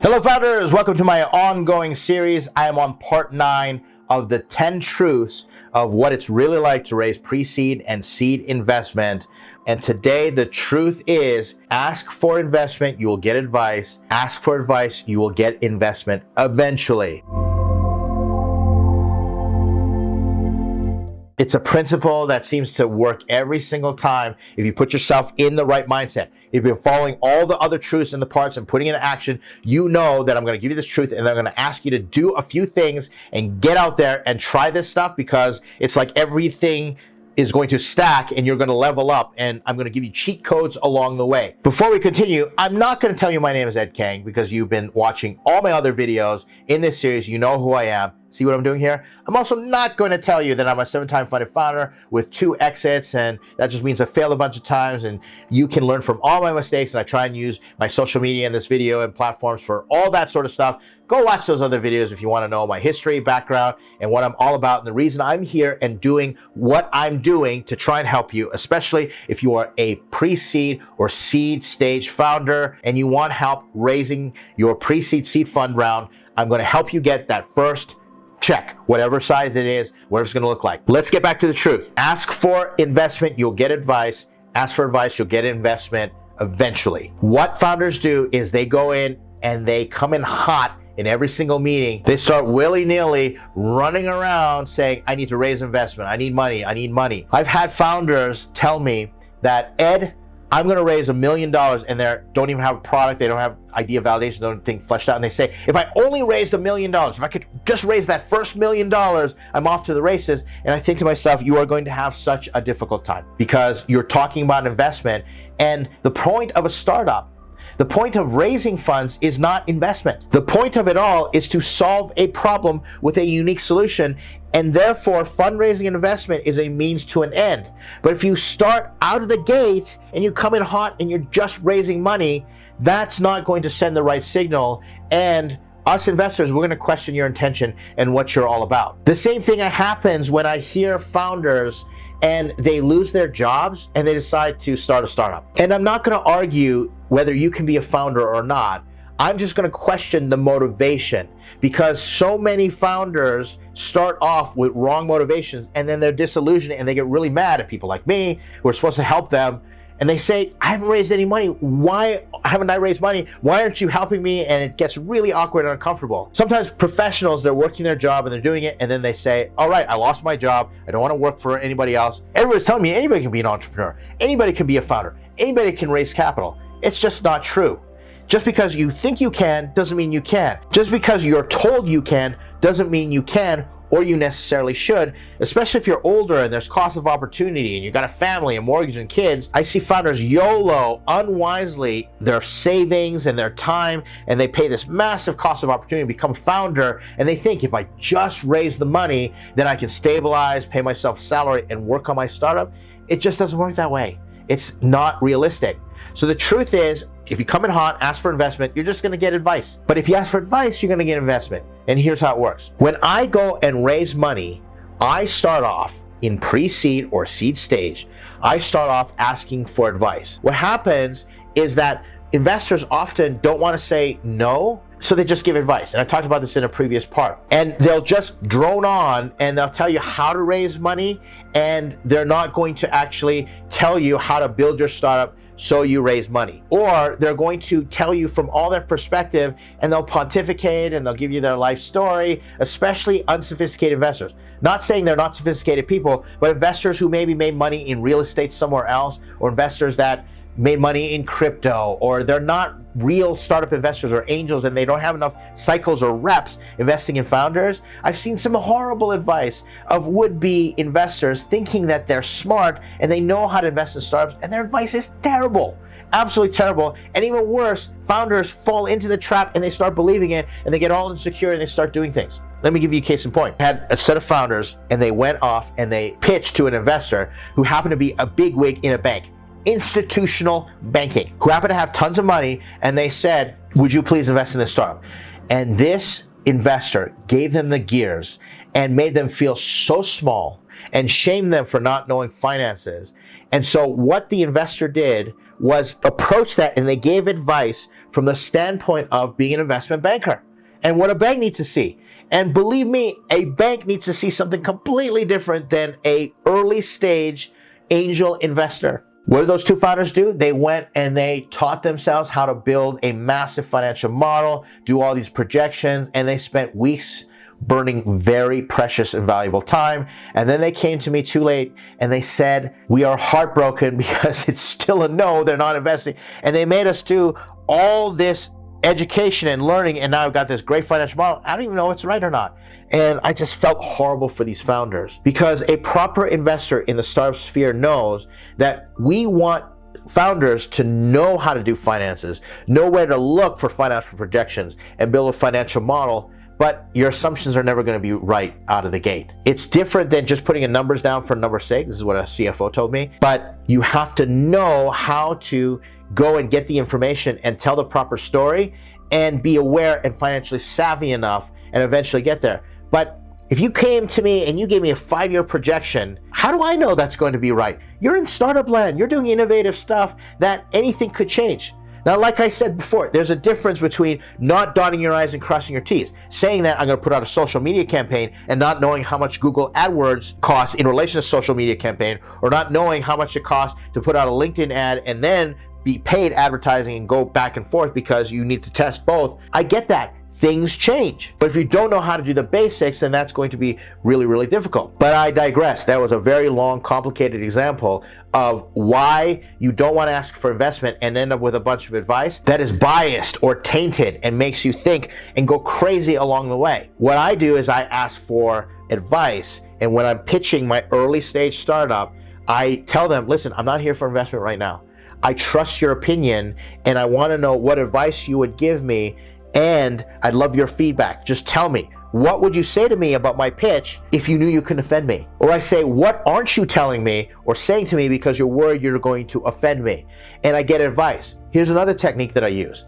Hello founders, welcome to my ongoing series. I am on part 9 of the 10 truths of what it's really like to raise pre-seed and seed investment. And today the truth is, ask for investment, you will get advice. Ask for advice, you will get investment eventually. It's a principle that seems to work every single time if you put yourself in the right mindset. If you're following all the other truths and the parts and putting it into action, you know that I'm going to give you this truth and I'm going to ask you to do a few things and get out there and try this stuff, because it's like everything is going to stack and you're going to level up, and I'm going to give you cheat codes along the way. Before we continue, I'm not going to tell you my name is Ed Kang, because you've been watching all my other videos in this series. You know who I am. See what I'm doing here? I'm also not going to tell you that I'm a 7-time funded founder with 2 exits, and that just means I failed a bunch of times, and you can learn from all my mistakes, and I try and use my social media and this video and platforms for all that sort of stuff. Go watch those other videos if you want to know my history, background, and what I'm all about, and the reason I'm here and doing what I'm doing to try and help you, especially if you are a pre-seed or seed stage founder and you want help raising your pre-seed seed fund round. I'm going to help you get that first check, whatever size it is, whatever it's going to look like. Let's get back to the truth. Ask for investment, you'll get advice. Ask for advice, you'll get investment eventually. What founders do is they go in and they come in hot in every single meeting. They start willy-nilly running around saying, I need to raise investment, I need money, I need money. I've had founders tell me that, Ed, I'm going to raise $1 million, and they don't even have a product, they don't have idea validation, don't think fleshed out, and they say, if I only raised $1 million, if I could just raise that first $1 million, I'm off to the races. And I think to myself, you are going to have such a difficult time, because you're talking about investment, and the point of a startup, the point of raising funds is not investment. The point of it all is to solve a problem with a unique solution, and therefore fundraising and investment is a means to an end. But if you start out of the gate and you come in hot and you're just raising money, that's not going to send the right signal, and us investors, we're going to question your intention and what you're all about. The same thing happens when I hear founders and they lose their jobs and they decide to start a startup. And I'm not going to argue whether you can be a founder or not. I'm just going to question the motivation, because so many founders start off with wrong motivations and then they're disillusioned and they get really mad at people like me who are supposed to help them. And they say, I haven't raised any money. Why haven't I raised money? Why aren't you helping me? And it gets really awkward and uncomfortable. Sometimes professionals, they're working their job and they're doing it, and then they say, all right, I lost my job. I don't want to work for anybody else. Everybody's telling me anybody can be an entrepreneur. Anybody can be a founder. Anybody can raise capital. It's just not true. Just because you think you can doesn't mean you can. Just because you're told you can doesn't mean you can, or you necessarily should, especially if you're older and there's cost of opportunity and you've got a family, a mortgage, and kids. I see founders YOLO unwisely their savings and their time, and they pay this massive cost of opportunity to become a founder, and they think, if I just raise the money, then I can stabilize, pay myself a salary, and work on my startup. It just doesn't work that way. It's not realistic. So the truth is, if you come in hot, ask for investment, you're just going to get advice. But if you ask for advice, you're going to get investment. And here's how it works. When I go and raise money, I start off in pre-seed or seed stage. I start off asking for advice. What happens is that investors often don't want to say no, so they just give advice. And I talked about this in a previous part. And they'll just drone on and they'll tell you how to raise money, and they're not going to actually tell you how to build your startup so you raise money. Or they're going to tell you from all their perspective, and they'll pontificate and they'll give you their life story, especially unsophisticated investors. Not saying they're not sophisticated people, but investors who maybe made money in real estate somewhere else, or investors that made money in crypto, or they're not real startup investors or angels and they don't have enough cycles or reps investing in founders. I've seen some horrible advice of would-be investors thinking that they're smart and they know how to invest in startups, and their advice is terrible, absolutely terrible. And even worse, founders fall into the trap and they start believing it, and they get all insecure and they start doing things. Let me give you a case in point. I had a set of founders and they went off and they pitched to an investor who happened to be a bigwig in a bank, institutional banking, who happened to have tons of money, and they said, would you please invest in this startup? And this investor gave them the gears and made them feel so small and shamed them for not knowing finances. And so what the investor did was approach that, and they gave advice from the standpoint of being an investment banker and what a bank needs to see. And believe me, a bank needs to see something completely different than a early stage angel investor. What did those two founders do? They went and they taught themselves how to build a massive financial model, do all these projections, and they spent weeks burning very precious and valuable time. And then they came to me too late and they said, we are heartbroken because it's still a no, they're not investing. And they made us do all this education and learning, and now I've got this great financial model. I don't even know if it's right or not. And I just felt horrible for these founders, because a proper investor in the startup sphere knows that we want founders to know how to do finances, know where to look for financial projections, and build a financial model. But your assumptions are never going to be right out of the gate. It's different than just putting numbers down for numbers' sake. This is what a CFO told me. But you have to know how to go and get the information and tell the proper story and be aware and financially savvy enough and eventually get there. But if you came to me and you gave me a 5-year projection, how do I know that's going to be right? You're in startup land. You're doing innovative stuff that anything could change. Now, like I said before, there's a difference between not dotting your I's and crossing your T's. Saying that I'm going to put out a social media campaign and not knowing how much Google AdWords costs in relation to social media campaign, or not knowing how much it costs to put out a LinkedIn ad and then be paid advertising and go back and forth because you need to test both. I get that. Things change. But if you don't know how to do the basics, then that's going to be really, really difficult. But I digress. That was a very long, complicated example of why you don't want to ask for investment and end up with a bunch of advice that is biased or tainted and makes you think and go crazy along the way. What I do is I ask for advice, and when I'm pitching my early stage startup, I tell them, listen, I'm not here for investment right now. I trust your opinion, and I want to know what advice you would give me, and I'd love your feedback. Just tell me, what would you say to me about my pitch if you knew you couldn't offend me? Or I say, what aren't you telling me or saying to me because you're worried you're going to offend me? And I get advice. Here's another technique that I use.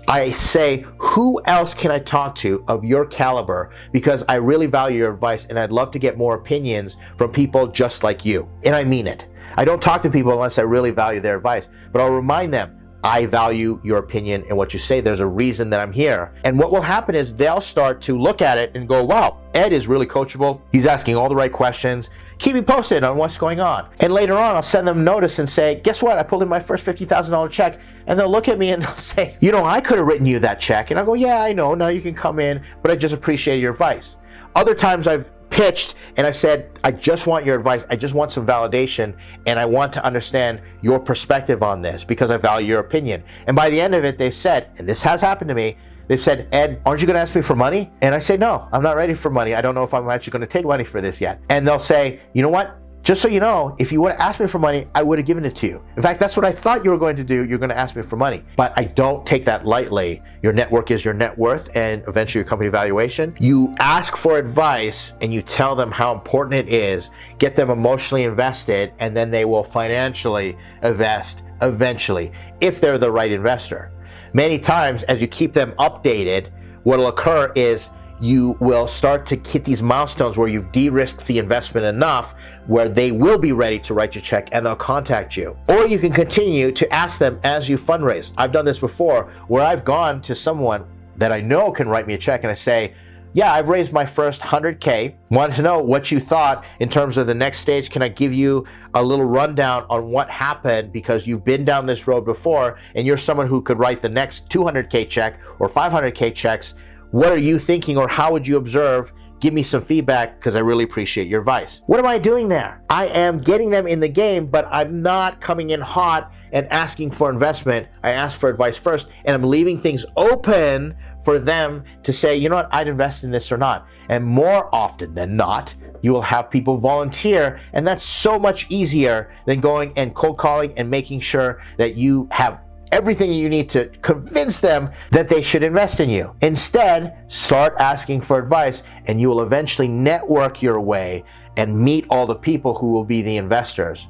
I say, who else can I talk to of your caliber? Because I really value your advice and I'd love to get more opinions from people just like you. And I mean it. I don't talk to people unless I really value their advice, but I'll remind them, I value your opinion and what you say. There's a reason that I'm here. And what will happen is they'll start to look at it and go, wow, Ed is really coachable. He's asking all the right questions. Keep me posted on what's going on. And later on, I'll send them notice and say, guess what? I pulled in my first $50,000 check. And they'll look at me and they'll say, you know, I could have written you that check. And I'll go, yeah, I know. Now you can come in, but I just appreciate your advice. Other times I've pitched and I've said, I just want your advice. I just want some validation, and I want to understand your perspective on this because I value your opinion. And by the end of it, they've said, and this has happened to me, they've said, Ed, aren't you going to ask me for money? And I say, no, I'm not ready for money. I don't know if I'm actually going to take money for this yet. And they'll say, you know what? Just so you know, if you would have asked me for money, I would have given it to you. In fact, that's what I thought you were going to do. You're going to ask me for money. But I don't take that lightly. Your network is your net worth and eventually your company valuation. You ask for advice and you tell them how important it is, get them emotionally invested, and then they will financially invest eventually if they're the right investor. Many times, as you keep them updated, what will occur is you will start to hit these milestones where you've de-risked the investment enough where they will be ready to write your check and they'll contact you. Or you can continue to ask them as you fundraise. I've done this before where I've gone to someone that I know can write me a check and I say, yeah, I've raised my first 100K. Wanted to know what you thought in terms of the next stage. Can I give you a little rundown on what happened because you've been down this road before and you're someone who could write the next 200K check or 500K checks. What are you thinking, or how would you observe? Give me some feedback because I really appreciate your advice. What am I doing there? I am getting them in the game, but I'm not coming in hot and asking for investment. I ask for advice first, and I'm leaving things open for them to say, you know what, I'd invest in this or not. And more often than not, you will have people volunteer, and that's so much easier than going and cold calling and making sure that you have everything you need to convince them that they should invest in you. Instead, start asking for advice and you will eventually network your way and meet all the people who will be the investors.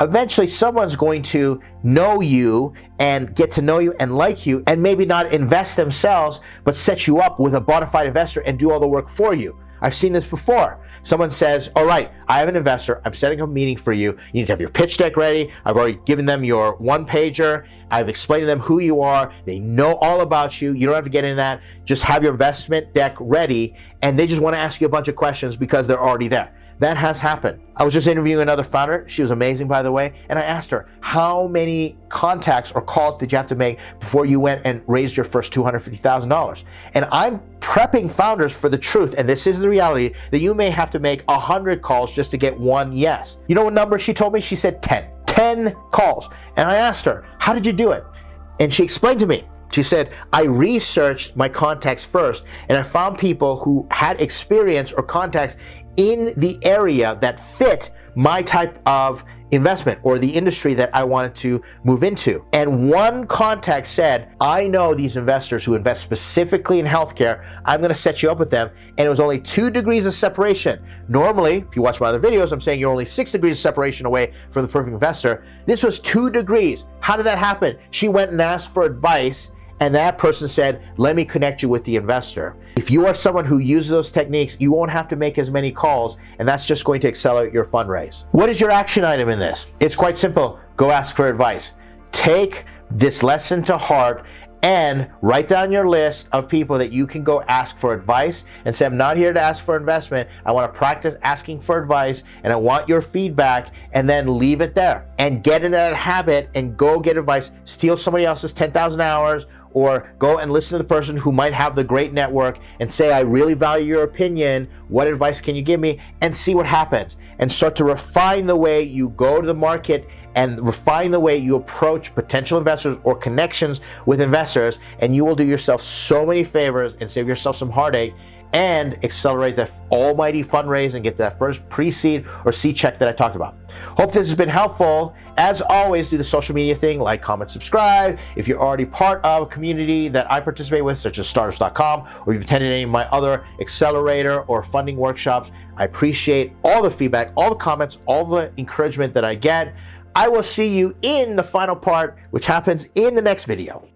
Eventually, someone's going to know you and get to know you and like you and maybe not invest themselves, but set you up with a bona fide investor and do all the work for you. I've seen this before. Someone says, all right, I have an investor. I'm setting up a meeting for you. You need to have your pitch deck ready. I've already given them your one pager. I've explained to them who you are. They know all about you. You don't have to get into that. Just have your investment deck ready. And they just want to ask you a bunch of questions because they're already there. That has happened. I was just interviewing another founder. She was amazing, by the way. And I asked her, how many contacts or calls did you have to make before you went and raised your first $250,000? And I'm prepping founders for the truth, and this is the reality, that you may have to make 100 calls just to get one yes. You know what number she told me? She said 10. 10 calls. And I asked her, how did you do it? And she explained to me. She said, I researched my contacts first, and I found people who had experience or contacts in the area that fit my type of investment or the industry that I wanted to move into. And one contact said, I know these investors who invest specifically in healthcare. I'm going to set you up with them. And it was only 2 degrees of separation. Normally, if you watch my other videos, I'm saying you're only 6 degrees of separation away from the perfect investor. This was 2 degrees. How did that happen? She went and asked for advice, and that person said, let me connect you with the investor. If you are someone who uses those techniques, you won't have to make as many calls, and that's just going to accelerate your fundraise. What is your action item in this? It's quite simple. Go ask for advice. Take this lesson to heart and write down your list of people that you can go ask for advice and say, I'm not here to ask for investment. I want to practice asking for advice, and I want your feedback, and then leave it there and get into that habit and go get advice. Steal somebody else's 10,000 hours, or go and listen to the person who might have the great network and say, I really value your opinion. What advice can you give me? And see what happens. And start to refine the way you go to the market and refine the way you approach potential investors or connections with investors. And you will do yourself so many favors and save yourself some heartache and accelerate that almighty fundraise and get that first pre-seed or seed check that I talked about. Hope this has been helpful. As always, do the social media thing, like, comment, subscribe. If you're already part of a community that I participate with, such as startups.com, or you've attended any of my other accelerator or funding workshops, I appreciate all the feedback, all the comments, all the encouragement that I get. I will see you in the final part, which happens in the next video.